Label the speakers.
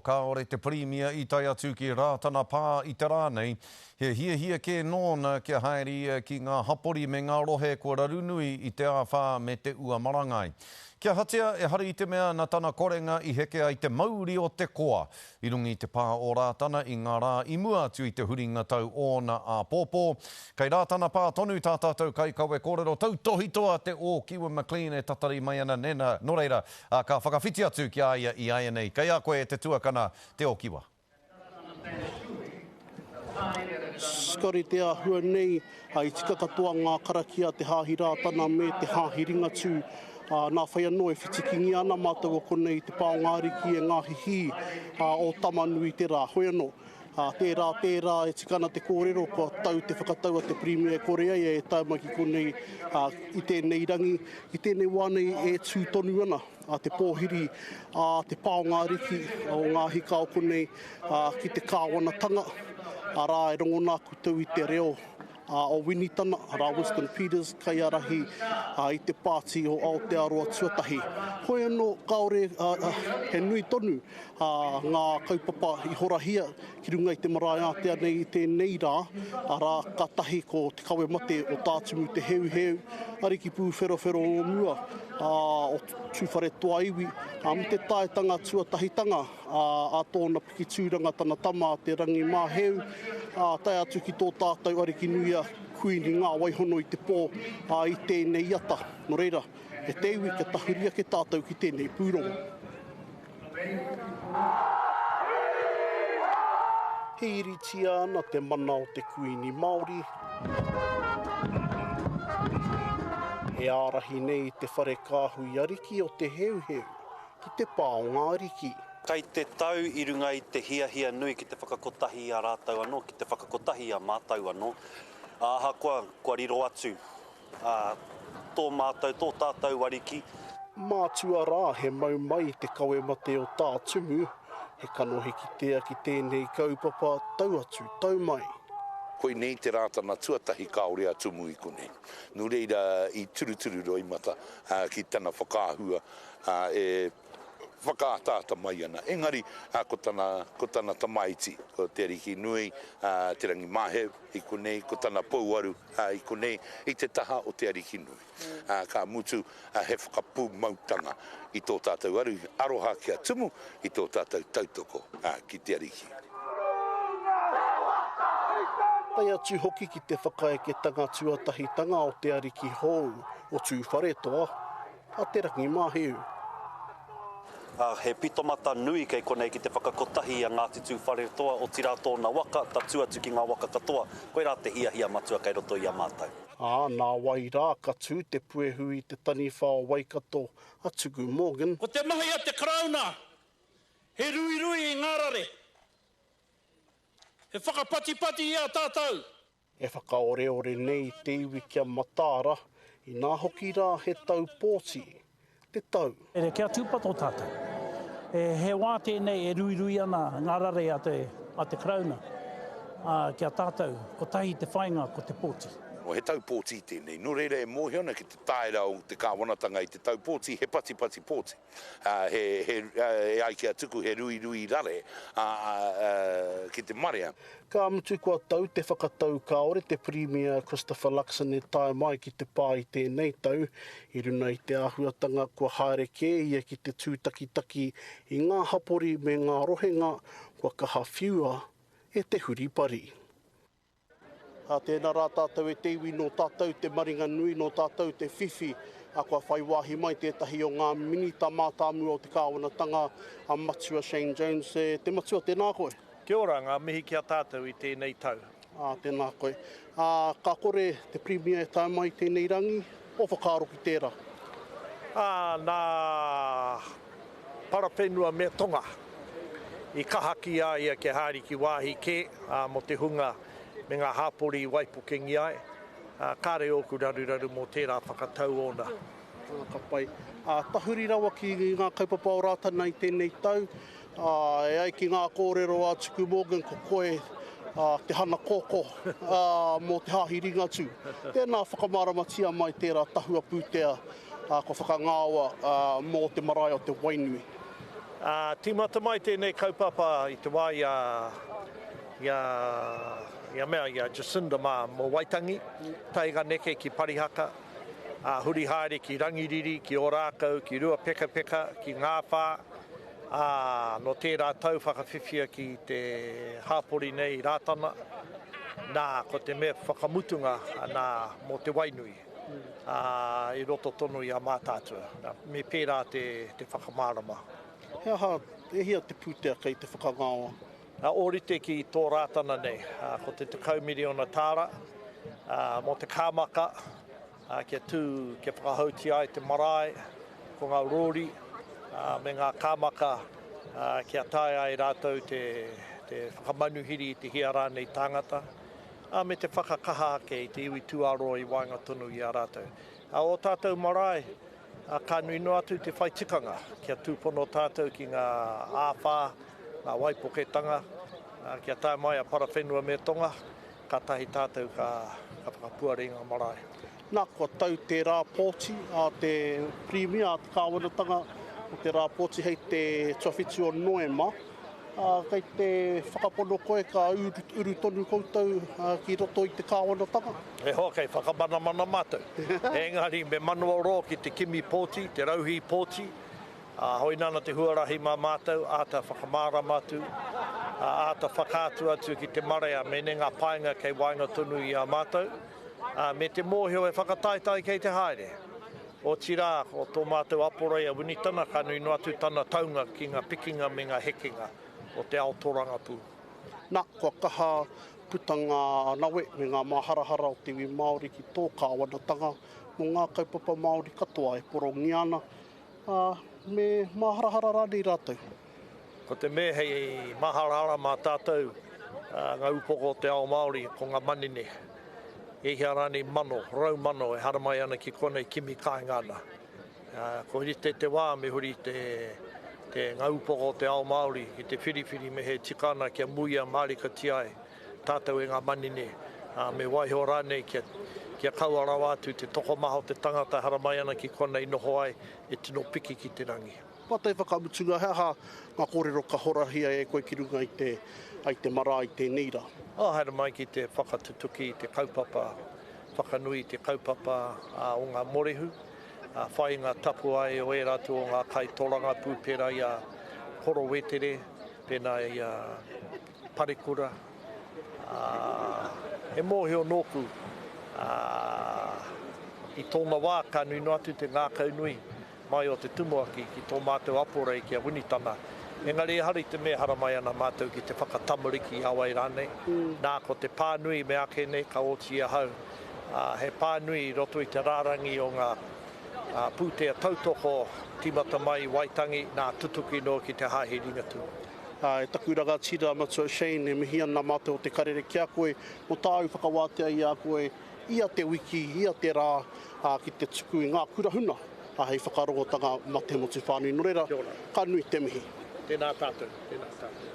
Speaker 1: Kāore te Premier I tai atu ki rātana pā I te rānei, he hia ke nōna kia haere ki ngā hapori me ngā rohe kua rarunui I te āwhā me te ua marangai. Kia hatea e hari I te mea na tana korenga I heke ai te mauri o te koa. I rungi te pā o rātana I ngā rā I mua atu I te huringa tau ōna a pōpō. Kei rātana pā tonu tā tātou kai kawe kōrero tau tohi toa te o Kiwa McLean e tatari mai ana nena. Nō reira, ka whakawhiti atu ki aia I aia nei. Kei a koe te tuakana te o Kiwa.
Speaker 2: Skari te ahua nei, I tika katoa ngā karakia te hāhi rātana me te hāhi ringatū. Nā whai anō e whitikingi ana mātou o konei te pāo ngāriki e ngāhi hi o tamanui te rā. Hoi anō, tērā e tikana te kōrero ko tau te whakataua te Premier Korea e taumaki konei I tēnei rangi, I tēnei wānei e tūtonu ana. Te pōhiri, te pāo ngāriki o ngā hika o konei ki te kāwanatanga. Rā e rongo nā kutau I te reo. O Winitana, rā Winston Peters, kai arahi I te pāti o Aotearoa tuatahi. Hoi anō, kaore he nui tonu ngā kaupapa I horahia ki runga I te marae ātea nei I tēnei rā, rā ka tahi ko te kawe mate o tātumu te heu, ariki pū whero o mua, o tūwhare toa iwi, me te taetanga tuatahitanga, a tōna piki tūranga tana tama te rangi māheu, tai atu ki tō tātou ariki nuia kuini ngā waihono I te pō I tēnei ata. Nō reira, e te iwi ka tahuria ke tātou ki tēnei pūrongo. He iritia ana te mana o te kuini Māori. He ārahi nei te whare kāhui ariki o te heu ki te pāo ngāriki.
Speaker 3: Kei te tau I runga I te hia nui ki te whakakotahi a rātau anō, ki te whakakotahi a mātau anō. Aha kua riro atu, tō mātau, tō tātou ariki.
Speaker 2: Mātua rā he mau mai te kawe mate o tā tumu, he kanohi ki tea ki tēnei kaupapa tau atu, tau mai.
Speaker 4: Koi nei te rātana tuatahi kaore a tumu I konei. Nō reira I turuturu roi mata ki tana whakaahua e whakātāta mai ana. Engari, ko tana tamaiti, ko te ariki nui, te rangi māheu I konei, ko tana pouaru I konei, I te taha o te ariki nui. Ka mutu he whakapū mautanga I tō tātou aru, aroha kia tumu, I tō tātou tautoko ki te ariki.
Speaker 2: Tai atu hoki ki te whakaeketanga tuatahitanga o te ariki hou, o tūwhare toa, a te rangi māheu.
Speaker 3: He pitomata nui kei konei ki te whakakotahi a Ngāti Tūwhare toa o tira tōna waka, ta tuatu ki ngā waka katoa. Koe rā te hia matua kei roto I a mātou.
Speaker 2: Nā wai rā ka tū te puehu I te tani whao Waikato a Tuku Morgan.
Speaker 5: Ko te mahi a te krauna, he rui I ngārare. He whakapati I a tātou.
Speaker 2: E whakaore nei te iwi kia matāra, I nā hoki rā he tau pōti, te tau.
Speaker 6: E kia tūpato tātou. He wā tēnei e rui ana ngārare a te krauna. Kia tātou, ko tahi te whainga ko te pōti.
Speaker 4: O he tau pōti tēnei. Nō reira e mōhiona ki te taera o te kāwanatanga I te tau pōti, he pati pōti. E ai kia tuku he rui rare ki te marea.
Speaker 2: Ka mutu kua tau te whakatau kaore te Premier Christopher Luxon e tae mai ki te pā I tēnei tau. I runa I te āhuatanga kua haere kē ia ki te tūtakitaki I ngā hapori me ngā rohenga kua kaha whiua e te huripari. Tēnā rā tātou e te iwi no tātou te maringa nui, no tātou te whiwhi, kua whai wāhi mai tētahi o ngā minita mātāmu o te kāwanatanga a Matua Shane Jones. Te matua, tēnā koe.
Speaker 5: Kia ora, ngā mihi kia tātou I tēnei tau.
Speaker 2: Tēnā koe. Ka kore te Premier e tae mai tēnei rangi, o whakaaro ki tērā?
Speaker 5: Nā paraphenua me tonga. I kahaki a ia ke hāriki wāhi ke, mo te hunga me ngā hāpori waipukengi ai. Kāre oku raruraru mō tērā whakatau ona.
Speaker 2: Ka pai. Tahuri rawa ki ngā kaupapa o rātana I tēnei tau. E ai ki ngā kōrero a Tuku Morgan ko koe te hana kōko mō te hāhi ringatu. Tēnā whakamāramatia mai tērā tahua pūtea ko whakangāua mō te marae o te Wainui.
Speaker 5: Tīmata mai tēnei kaupapa i te wā ia Jacinda mō Waitangi, taiga neke ki Parihaka, huri haere ki Rangiriri, ki Ōrākau, ki Rua Peka Peka, ki Ngāwhā, no tērā tau whakawhiwhia ki te hāpori nei rātana, nā ko te mea whakamutunga nā mō te Wainui, i roto tonu i a mātātua, me pērā te whakamārama.
Speaker 2: He aha, e hia te pūtea kei te whakangāwa?
Speaker 5: Ōrite ki tō rātana nei, ko te 10 miliona tāra, mō te kāmaka, kia tū, kia whakahauti ai te marae, ko ngā rōri, me ngā kāmaka, kia tae ai rātou te whakamanuhiri i te hiara nei tāngata, me te whakakaha ake i te iwi tuaroa i wainga tonu i a rātou. O tātou marae, ka nui no atu te whaitikanga, kia tūpono tātou ki ngā āwhā, ngā waipoketanga, kia tae mai a parawhenua me tonga, ka tahi tātou ka whakapuare ngā marae.
Speaker 2: Nā kua tau te rāpōti a te premier a te kāwanatanga o te rāpōti hei te tuawhitu o Noema. Kei te whakapono koe ka uru tonu koutou ki roto i te kāwanatanga.
Speaker 5: E hoa kei whakamana mātou. Engari me manua ro ki te kimi pōti, te rauhi pōti, hoi nana te huarahi mā mātou, āta whakamāra mātou, āta whakātu atu ki te marea me ne ngā painga kei wainga tonu i a mātou, me te mōhio e whakataitai kei te haere. O tira, o tō mātou aporei a winitana, ka nui no atu tana taunga ki ngā pikinga me ngā hekinga o te Aotoranga pū.
Speaker 2: Nā kua kaha putanga nawe me ngā maharahara o te iwi Māori ki tō kāwanatanga, mo ngā kaupapa Māori katoa e porongi ana, me maharahara rānei rātou.
Speaker 5: Ko te me hei maharahara mā tātou, ngā upoko o te ao Māori ko ngā manine. E hea rānei mano, rau mano e haramai ana ki konei kimi kāingana. Ko hiri te wā me huri te ngā upoko o te ao Māori ki te whiriwhiri me he tikana kia muia Marika Tiai, tātou e ngā manine, me waiho rānei kia kauara wātu te toko maho te tangata haramai ana ki konei noho ai e tino piki ki te rangi.
Speaker 2: Pātai whakamutunga, hea ngā kōrero ka horahia e koe ki runga i te mara i te neira.
Speaker 5: Haere mai ki te whakatutuki, te kaupapa, whakanui te kaupapa o ngā morehu, whai ngā tapu ai o e ratu o ngā kai toranga pūpera i a Horo Wetere, pēnā i a Parekura. He mōhio nōku i tōna wā ka nui no atu te ngākau nui mai o te tumuaki ki tō mātou aporei ki a Winitana. Engari e hari te mea haramai ana mātou ki te whakatamariki awai rānei. Nā ko te pānui me ake nei ka oti a hau. He pānui roto i te rārangi o ngā pūtea tautoko timata mai Waitangi, nā tutuki no ki te hahi ringatu.
Speaker 2: E taku raga tira matua Shane, e mihi ana mātou o te karere ki a koe, mo tāu whakawātea i a koe, ia te wiki, ia te rā, ki te tuku i ngā kurahuna. Hei whakarongotanga mate mo te whānui. No reira, ka nui te mihi.
Speaker 5: Tēnā tātou, tēnā tātou.